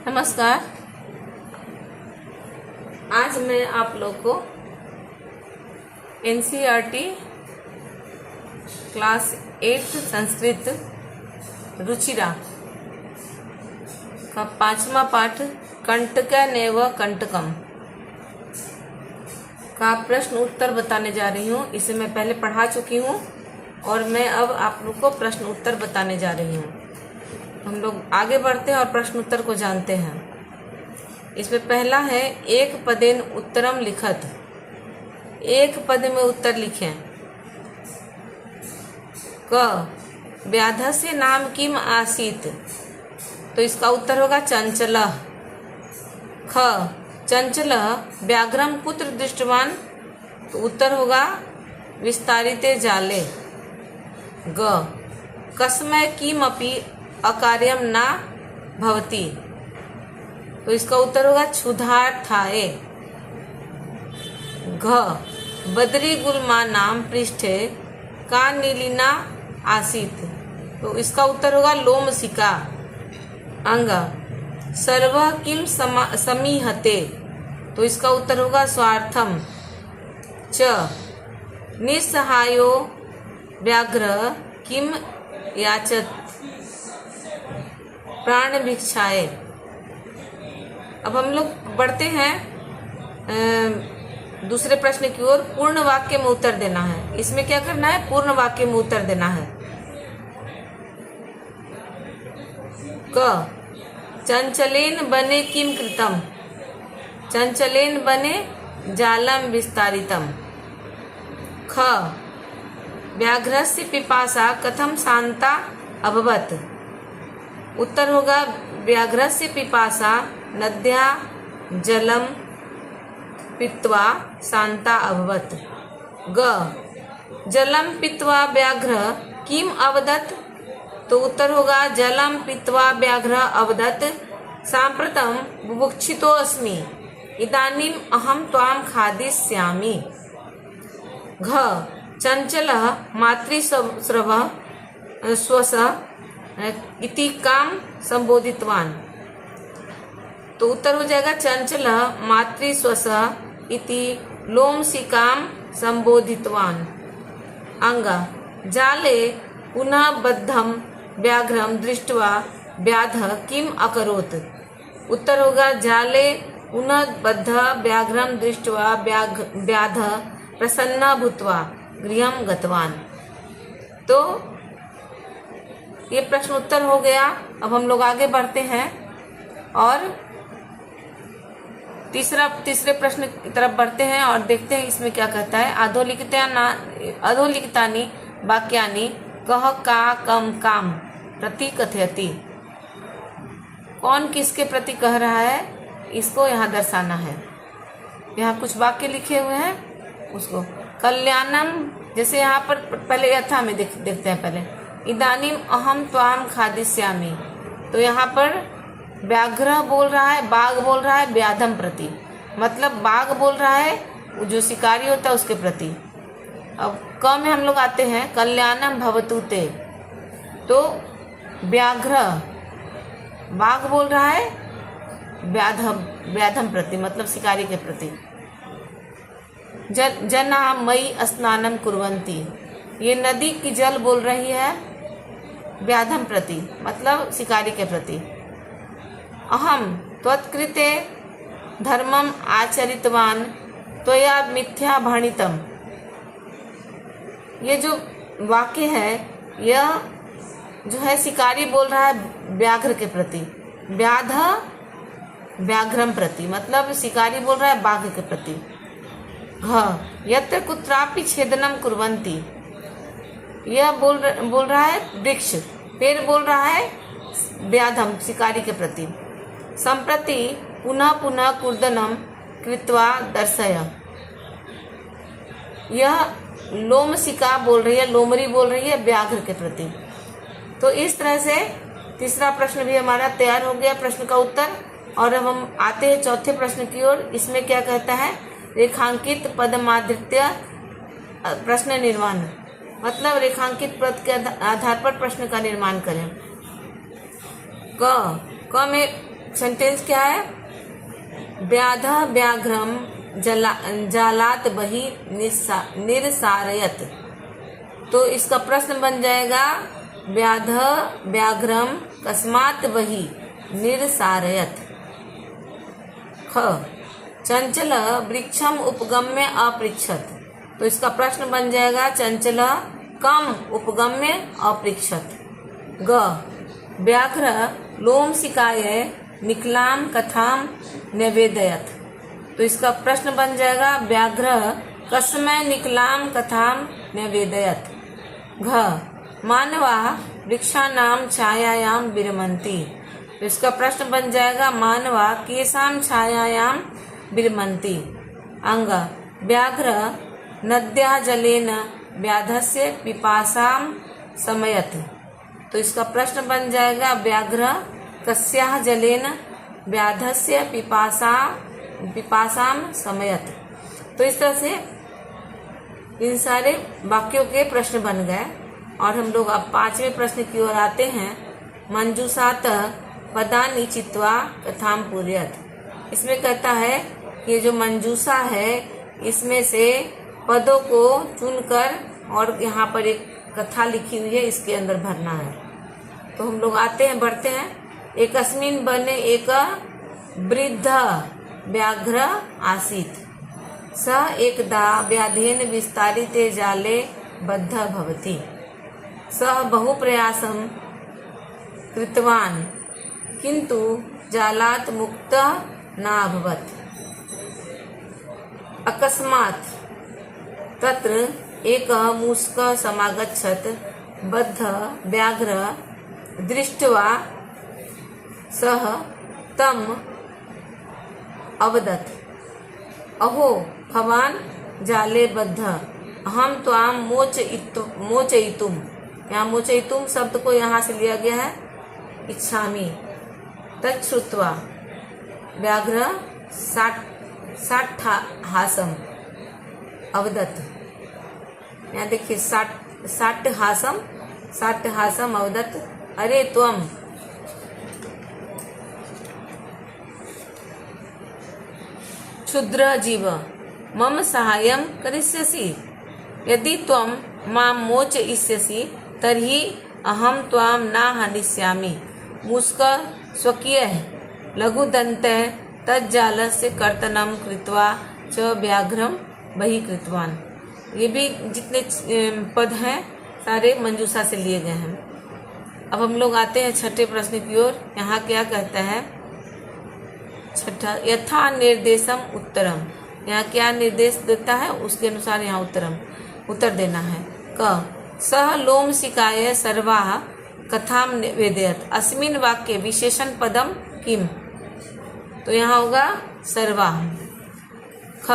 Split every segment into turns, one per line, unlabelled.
नमस्कार। आज मैं आप लोग को एनसीईआरटी क्लास 8 संस्कृत रुचिरा का 5वां पाठ कंटकनेव कंटकम का प्रश्न उत्तर बताने जा रही हूँ। इसे मैं पहले पढ़ा चुकी हूँ और मैं अब आप लोग को प्रश्न उत्तर बताने जा रही हूँ। हम लोग आगे बढ़ते हैं और प्रश्न उत्तर को जानते हैं। इसमें पहला है एक पदेन उत्तरम लिखत। एक पद में उत्तर लिखें। क व्याधस्य नाम किम आसीत, तो इसका उत्तर होगा चंचलः। ख चंचलः व्याघ्रम कुत्र दृष्टवान, तो उत्तर होगा विस्तारिते जाले। ग कस्मै किमपि अकार्यम ना भवति, तो इसका उत्तर होगा क्षुधार्थाय। घ बद्री गुल्मा नाम पृष्ठे का नीलिना आसीत, तो इसका उत्तर होगा लोमशिका। अंग सर्व किम समीहते, तो इसका उत्तर होगा स्वार्थम। च निस्सहायो व्याघ्र किम याचत प्राण भिक्षाए। अब हम लोग बढ़ते हैं दूसरे प्रश्न की ओर। पूर्ण वाक्य में उत्तर देना है। इसमें क्या करना है? पूर्ण वाक्य में उत्तर देना है। क चंचलेन बने किम कृतम, चंचलेन बने जालम विस्तारितम। ख व्याघ्रस्य पिपासा कथम शांता अभवत, उत्तर होगा व्याघ्रस्य पिपासा नद्या जलम पीत्वा शांता अभवत। ग जलम पीत्वा व्याघ्र किम अवदत, तो उत्तर होगा जलम पीत्वा व्याघ्र अवदत सांप्रतम बुभुक्षितो अस्मि इदानीम अहम त्वाम खादिष्यामि। घ चंचलः मातृस्रवः स्वसः इति काम संबोधितवान, तो उत्तर हो जाएगा चंचलः मातृस्वसः इति लोमशिकाम संबोधितवान। अंग जाले पुनः बद्धम व्याघ्रम दृष्ट्वा व्याधः किम अकरोत्, उत्तर होगा जाले पुनः बद्ध व्याघ्रम दृष्ट्वा व्याधः प्रसन्ना भूत्वा गृहं गतवान। तो ये प्रश्न उत्तर हो गया। अब हम लोग आगे बढ़ते हैं और तीसरे प्रश्न की तरफ बढ़ते हैं और देखते हैं इसमें क्या कहता है। अधोलिखितानि वाक्यानि कह का कम काम प्रति कथयति, कौन किसके प्रति कह रहा है इसको यहाँ दर्शाना है। यहाँ कुछ वाक्य लिखे हुए हैं, उसको कल्याणम, जैसे यहाँ पर पहले यथा में देखते हैं। पहले इदानीम अहम त्वाम खादिष्यामि, तो यहाँ पर व्याघ्र बोल रहा है, बाघ बोल रहा है व्याधम प्रति, मतलब बाघ बोल रहा है जो शिकारी होता है उसके प्रति। अब क में हम लोग आते हैं कल्याणम भवतु ते, तो व्याघ्र बाघ बोल रहा है व्याधम प्रति, मतलब शिकारी के प्रति। जना मई स्नानम कुर्वन्ति, ये नदी की जल बोल रही है व्याधम प्रति, मतलब शिकारी के प्रति। अहम त्वत्कृते धर्मम आचरितवान त्वया मिथ्या भणितम, ये जो वाक्य है यह जो है शिकारी बोल रहा है व्याघ्र के प्रति, व्याध व्याघ्रम प्रति, मतलब शिकारी बोल रहा है बाघ के प्रति। घ यत्र कुत्रापि छेदनम कुर्वन्ति, यह बोल रहा है वृक्ष, पेड़ बोल रहा है व्याधम शिकारी के प्रति। संप्रति पुनः पुनः कूर्दनम कृत्वा दर्शय, यह लोमशिका बोल रही है, लोमरी बोल रही है व्याघ्र के प्रति। तो इस तरह से तीसरा प्रश्न भी हमारा तैयार हो गया, प्रश्न का उत्तर। और अब हम आते हैं चौथे प्रश्न की ओर। इसमें क्या कहता है, रेखांकित पदमाधृत्य प्रश्न निर्माण मतलब रेखांकित पद के आधार पर प्रश्न का निर्माण करें। क में सेंटेंस क्या है? व्याधः व्याघ्रम जालात बहि निरसारयत। तो इसका प्रश्न बन जाएगा व्याधः व्याघ्रम कस्मात् बहि निरसारयत। ख चंचल वृक्षम उपगम्य अपृच्छत। तो इसका प्रश्न बन जाएगा चंचल कम उपगम्य अपृच्छत। ग व्याघ्र लोमशिकाय निकलाम कथाम निवेदयत। तो इसका प्रश्न बन जाएगा व्याघ्र कस्मै निकलाम कथाम निवेदयत। घ मानवा वृक्षाणाम छायायाम विरमन्ति। तो इसका प्रश्न बन जाएगा मानवा केषां छायायाम विरमन्ति। अंग व्याघ्र नद्या जलेन व्याधस्य पिपासां शमयत। तो इसका प्रश्न बन जाएगा व्याघ्र कस्याः जलेन व्याधस्य पिपासां शमयत। तो इस तरह से इन सारे वाक्यों के प्रश्न बन गए और हम लोग अब 5वें प्रश्न की ओर आते हैं। मंजूषात पदानि चित्वा कथाम पूरयत। इसमें कहता है कि जो मंजूषा है इसमें से पदों को चुनकर और यहाँ पर एक कथा लिखी हुई है इसके अंदर भरना है। तो हम लोग आते हैं बढ़ते हैं। एकस्मिन् वने एक वृद्ध व्याघ्र आसीत्। सः एकदा व्याधेन विस्तारिते जाले बद्धः भवति। सः बहु प्रयासं कृतवान् किन्तु जालात् मुक्तः नाभवत्। अकस्मात् तत्र एकः मूषकः समागच्छत्। बद्धः व्याघ्रः दृष्ट्वा सः तम् अवदत्, अहो भवान् जाले बद्धः, अहं त्वां मोचयितुं। यहाँ मोचयितुं शब्द को यहाँ से लिया गया है इच्छामि। तच्छ्रुत्वा व्याघ्र साट्हासम अवदत्। यहाँ देखिए साट्हासम अवदत्, अरे त्वं क्षुद्र जीव मम सहायं करिष्यसि। यदि त्वं मां मोचयिष्यसि तर्हि अहं त्वां न हनिष्यामि। मूषकः स्वकीयः लघुदन्तः तज्जालस्य कर्तनं कृत्वा च व्याघ्रं बहिः कृतवान्। ये भी जितने पद हैं सारे मंजूषा से लिए गए हैं। अब हम लोग आते हैं 6ठे प्रश्न की ओर। यहाँ क्या कहता है? 6ठा यथा निर्देशम उत्तरम। यहाँ क्या निर्देश देता है उसके अनुसार यहाँ उत्तर देना है। क सह लोमशिकाय सर्वाः कथां निवेदयत्। अस्मिन् वाक्ये विशेषण पदम किम? तो यहाँ होगा सर्वाः। ख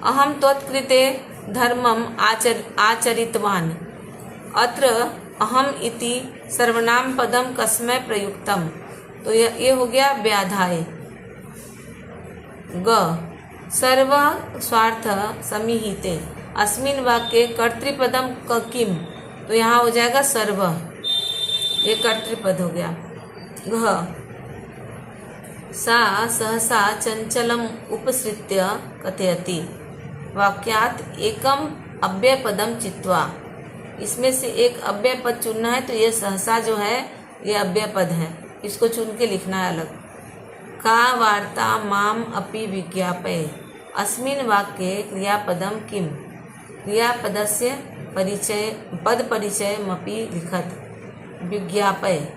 अहम त्वत्कृते धर्मम आचरितवान्। अत्र अहम इति सर्वनाम पदम कस्मै प्रयुक्तम? तो ये हो गया व्याधाय। ग सर्व स्वार्थ समीहिते। अस्मिन् वाक्ये कर्तृपदम किम? तो यहाँ हो जाएगा सर्व, ये कर्तृपद हो गया। घ सा सहसा चंचलम उपसृत्य कथयति। वाक्यात एकम अव्ययपदम चित्वा। इसमें से एक अव्यय पद चुनना है। तो ये सहसा जो है ये अव्यय पद है, इसको चुन के लिखना है अलग। का वार्ता माम अपि विज्ञापय। अस्मिन् वाक्ये क्रियापदम किम? क्रियापदस्य पद परिचयमपि लिखत। विज्ञापय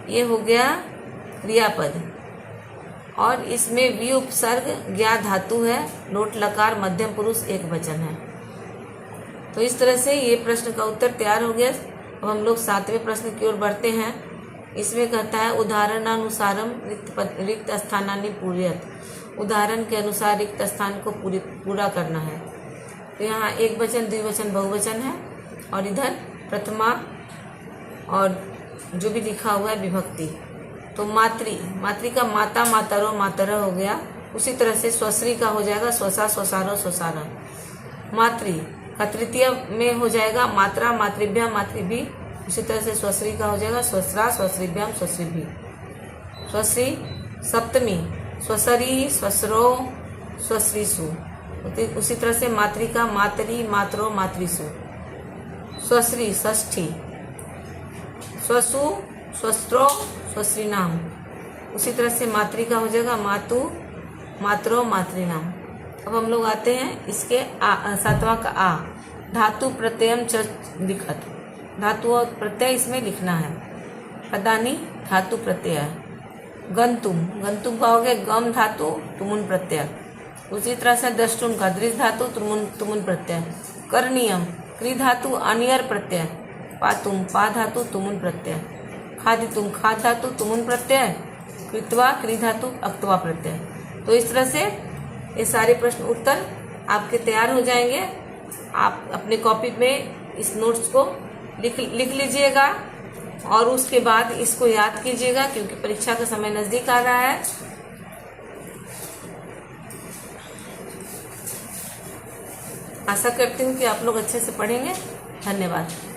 ये हो गया क्रियापद और इसमें वि उपसर्ग ज्ञा धातु है, लोट लकार मध्यम पुरुष एक वचन है। तो इस तरह से ये प्रश्न का उत्तर तैयार हो गया। अब हम लोग 7वें प्रश्न की ओर बढ़ते हैं। इसमें कहता है उदाहरणानुसारम रिक्त स्थानानि पूरयत। उदाहरण के अनुसार रिक्त स्थान को पूरा करना है। तो यहाँ एक वचन द्विवचन बहुवचन है और इधर प्रथमा और जो भी लिखा हुआ है विभक्ति। तो मातृ का माता मातरो मातरा हो गया। उसी तरह से स्वश्री का हो जाएगा स्वसा स्वसारो स्वसारा। मातृ का तृतीय में हो जाएगा मात्रा, मातृभ्याम, मातृभि। उसी तरह से स्वश्री का हो जाएगा स्वस्रा, स्वश्रीभ्याम, स्वश्रीभि। स्वश्री सप्तमी स्वसरी, स्वसरो, स्वश्रीसु। उसी तरह से मातृ का मातरी, मातरो, मातृसु। स्वश्री षष्ठी स्वसु, स्वस्त्रो, स्वश्रीनाम। उसी तरह से मातृ का हो जाएगा मातु, मातरो, मातृनाम। अब हम लोग आते हैं इसके सातवां का आ, धातु प्रत्ययम च लिखत। धातु और प्रत्यय इसमें लिखना है। पदानी धातु प्रत्यय है। गंतुम, गंतुम का हो गया गम धातु, तुमुन प्रत्यय। उसी तरह से द्रष्टुम का दृश धातु, तुमुन प्रत्यय। करणीयम क्री धातु, अनियर प्रत्यय। पातुम पा धातु, तुमुन प्रत्यय। खादितुम खाद धातु, तुमुन प्रत्यय। कृत्वा क्री धातु, अक्त्वा प्रत्यय। तो इस तरह से ये सारे प्रश्न उत्तर आपके तैयार हो जाएंगे। आप अपने कॉपी में इस नोट्स को लिख लीजिएगा और उसके बाद इसको याद कीजिएगा, क्योंकि परीक्षा का समय नजदीक आ रहा है। आशा करती हूँ कि आप लोग अच्छे से पढ़ेंगे। धन्यवाद।